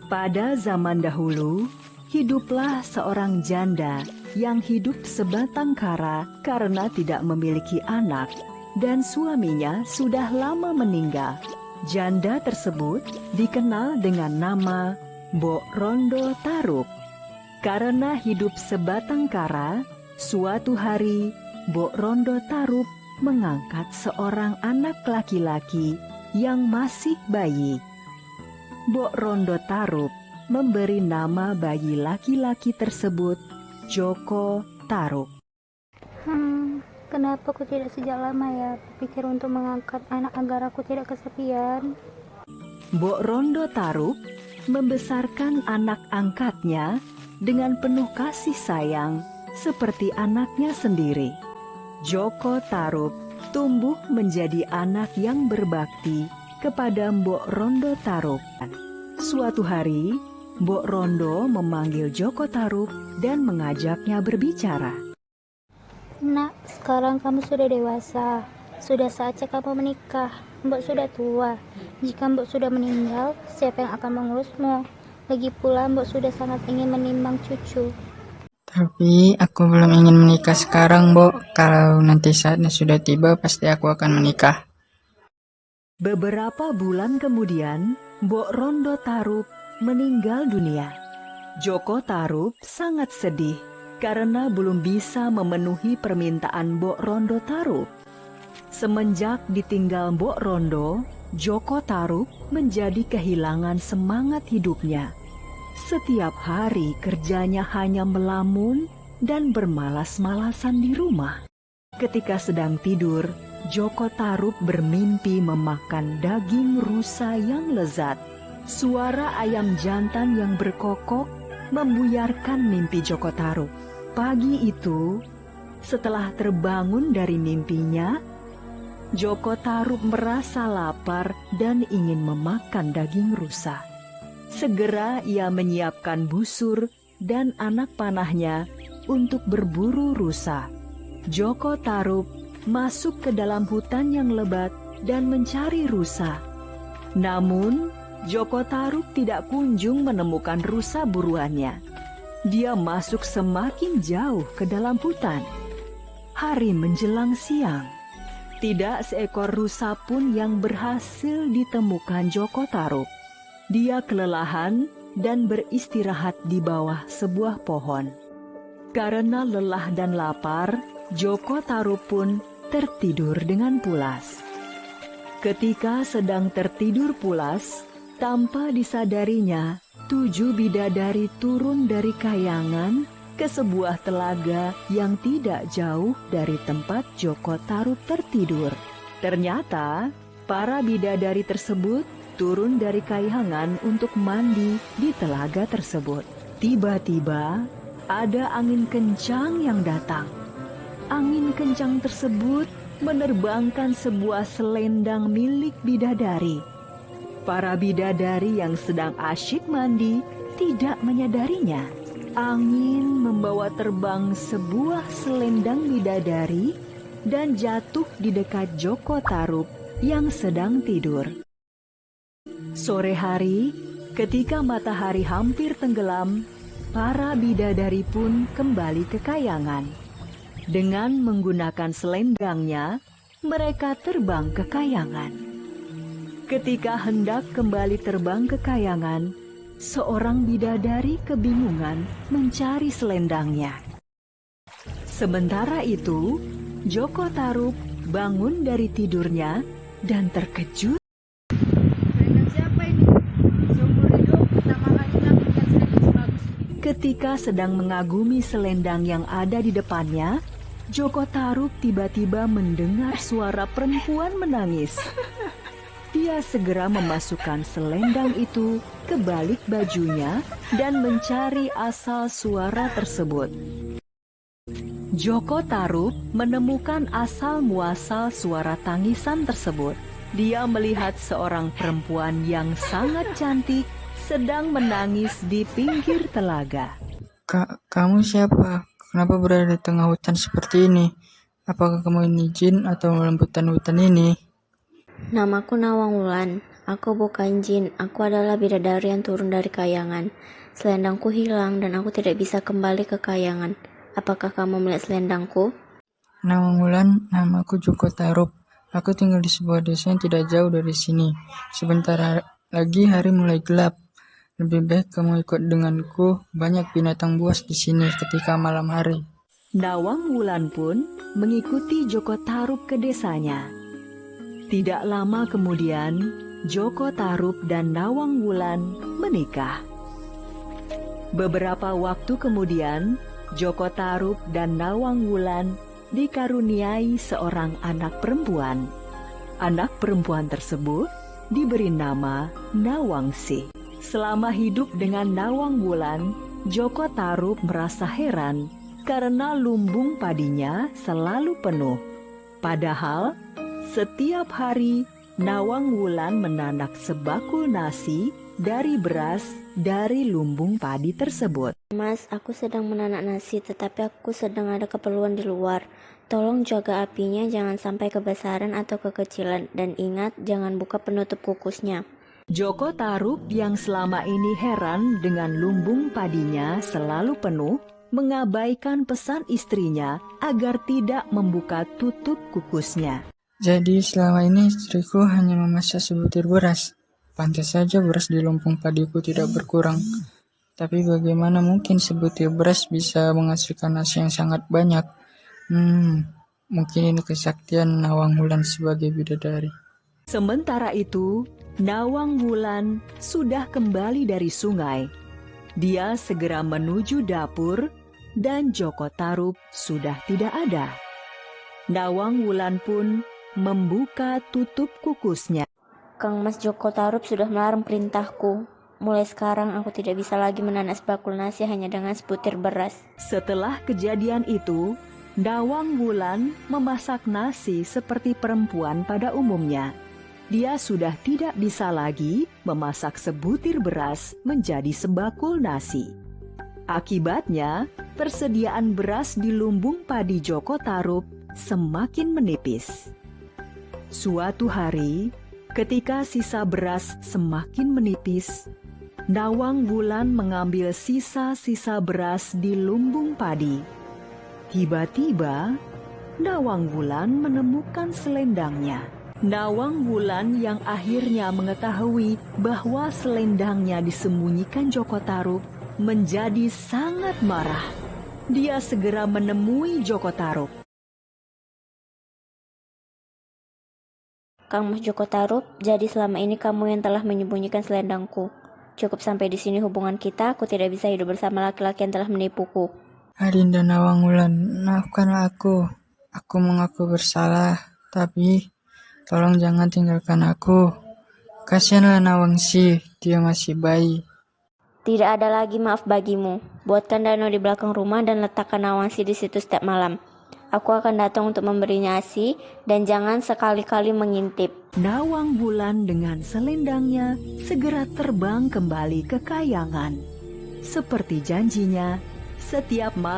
Pada zaman dahulu, hiduplah seorang janda yang hidup sebatang kara karena tidak memiliki anak, dan suaminya sudah lama meninggal. Janda tersebut dikenal dengan nama Mbok Rondo Tarup. Karena hidup sebatang kara, suatu hari Mbok Rondo Tarup mengangkat seorang anak laki-laki yang masih bayi. Mbok Rondo Tarup memberi nama bayi laki-laki tersebut Joko Tarup. Kenapa aku tidak sejak lama ya berpikir untuk mengangkat anak agar aku tidak kesepian? Mbok Rondo Tarup membesarkan anak angkatnya dengan penuh kasih sayang seperti anaknya sendiri. Joko Tarup tumbuh menjadi anak yang berbakti kepada Mbok Rondo Tarup. Suatu hari, Mbok Rondo memanggil Joko Tarup dan mengajaknya berbicara. Nak, sekarang kamu sudah dewasa. Sudah saatnya kamu menikah. Mbok sudah tua. Jika Mbok sudah meninggal, siapa yang akan mengurusmu? Lagi pula Mbok sudah sangat ingin menimbang cucu. Tapi aku belum ingin menikah sekarang, Mbok. Kalau nanti saatnya sudah tiba, pasti aku akan menikah. Beberapa bulan kemudian, Mbok Rondo Tarup meninggal dunia. Joko Tarup sangat sedih karena belum bisa memenuhi permintaan Mbok Rondo Tarup. Semenjak ditinggal Mbok Rondo, Joko Tarup menjadi kehilangan semangat hidupnya. Setiap hari kerjanya hanya melamun dan bermalas-malasan di rumah. Ketika sedang tidur, Joko Tarup bermimpi memakan daging rusa yang lezat. Suara ayam jantan yang berkokok membuyarkan mimpi Joko Tarup. Pagi itu, setelah terbangun dari mimpinya, Joko Tarup merasa lapar dan ingin memakan daging rusa. Segera ia menyiapkan busur dan anak panahnya untuk berburu rusa. Joko Tarup masuk ke dalam hutan yang lebat dan mencari rusa. Namun, Joko Tarup tidak kunjung menemukan rusa buruannya. Dia masuk semakin jauh ke dalam hutan. Hari menjelang siang. Tidak seekor rusa pun yang berhasil ditemukan Joko Tarup. Dia kelelahan dan beristirahat di bawah sebuah pohon. Karena lelah dan lapar, Joko Tarup pun tertidur dengan pulas. Ketika sedang tertidur pulas, tanpa disadarinya, 7 bidadari turun dari kayangan ke sebuah telaga yang tidak jauh dari tempat Joko Tarup tertidur. Ternyata, para bidadari tersebut turun dari kayangan untuk mandi di telaga tersebut. Tiba-tiba, ada angin kencang yang datang. Angin kencang tersebut menerbangkan sebuah selendang milik bidadari. Para bidadari yang sedang asyik mandi tidak menyadarinya. Angin membawa terbang sebuah selendang bidadari dan jatuh di dekat Joko Tarup yang sedang tidur. Sore hari, ketika matahari hampir tenggelam, para bidadari pun kembali ke kayangan. Dengan menggunakan selendangnya, mereka terbang ke kayangan. Ketika hendak kembali terbang ke kayangan, seorang bidadari kebingungan mencari selendangnya. Sementara itu, Joko Tarup bangun dari tidurnya dan terkejut. Ketika sedang mengagumi selendang yang ada di depannya, Joko Tarup tiba-tiba mendengar suara perempuan menangis. Dia segera memasukkan selendang itu ke balik bajunya dan mencari asal suara tersebut. Joko Tarup menemukan asal muasal suara tangisan tersebut. Dia melihat seorang perempuan yang sangat cantik sedang menangis di pinggir telaga. Kamu siapa? Kenapa berada di tengah hutan seperti ini? Apakah kamu ini jin atau melembutan hutan ini? Namaku Nawang Wulan. Aku bukan jin, aku adalah bidadari yang turun dari kayangan. Selendangku hilang dan aku tidak bisa kembali ke kayangan. Apakah kamu melihat selendangku? Nawang Wulan, namaku Joko Tarub. Aku tinggal di sebuah desa yang tidak jauh dari sini. Sebentar lagi hari mulai gelap. Lebih baik kamu ikut denganku. Banyak binatang buas di sini ketika malam hari. Nawang Wulan pun mengikuti Joko Tarub ke desanya. Tidak lama kemudian, Joko Tarub dan Nawang Wulan menikah. Beberapa waktu kemudian, Joko Tarub dan Nawang Wulan dikaruniai seorang anak perempuan. Anak perempuan tersebut diberi nama Nawangsi. Selama hidup dengan Nawang Wulan, Joko Tarub merasa heran karena lumbung padinya selalu penuh. Padahal setiap hari Nawang Wulan menanak sebakul nasi dari beras dari lumbung padi tersebut. Mas, aku sedang menanak nasi tetapi aku sedang ada keperluan di luar. Tolong jaga apinya, jangan sampai kebesaran atau kekecilan, dan ingat jangan buka penutup kukusnya. Joko Tarub yang selama ini heran dengan lumbung padinya selalu penuh, mengabaikan pesan istrinya agar tidak membuka tutup kukusnya. Jadi selama ini istriku hanya memasak sebutir beras. Pantas saja beras di lumbung padiku tidak berkurang. Tapi bagaimana mungkin sebutir beras bisa menghasilkan nasi yang sangat banyak? Mungkin ini kesaktian Nawang Wulan sebagai bidadari. Sementara itu, Nawang Wulan sudah kembali dari sungai. Dia segera menuju dapur dan Joko Tarub sudah tidak ada. Nawang Wulan pun membuka tutup kukusnya. Kang Mas Joko Tarub sudah melarang perintahku. Mulai sekarang aku tidak bisa lagi menanak sebakul nasi hanya dengan sebutir beras. Setelah kejadian itu, Nawang Wulan memasak nasi seperti perempuan pada umumnya. Dia sudah tidak bisa lagi memasak sebutir beras menjadi sebakul nasi. Akibatnya, persediaan beras di lumbung padi Joko Tarub semakin menipis. Suatu hari, ketika sisa beras semakin menipis, Nawang Wulan mengambil sisa-sisa beras di lumbung padi. Tiba-tiba, Nawang Wulan menemukan selendangnya. Nawang Wulan yang akhirnya mengetahui bahwa selendangnya disembunyikan Joko Tarub menjadi sangat marah. Dia segera menemui Joko Tarub. Kang Mas Joko Tarub, jadi selama ini kamu yang telah menyembunyikan selendangku. Cukup sampai di sini hubungan kita, aku tidak bisa hidup bersama laki-laki yang telah menipuku. Adinda Nawang Wulan, maafkanlah aku. Aku mengaku bersalah, tapi tolong jangan tinggalkan aku. Kasihanlah Nawangsi, dia masih bayi. Tidak ada lagi maaf bagimu. Buatkan danau di belakang rumah dan letakkan Nawangsi di situ setiap malam. Aku akan datang untuk memberinya ASI dan jangan sekali-kali mengintip. Nawang Wulan dengan selendangnya segera terbang kembali ke kayangan. Seperti janjinya, setiap malam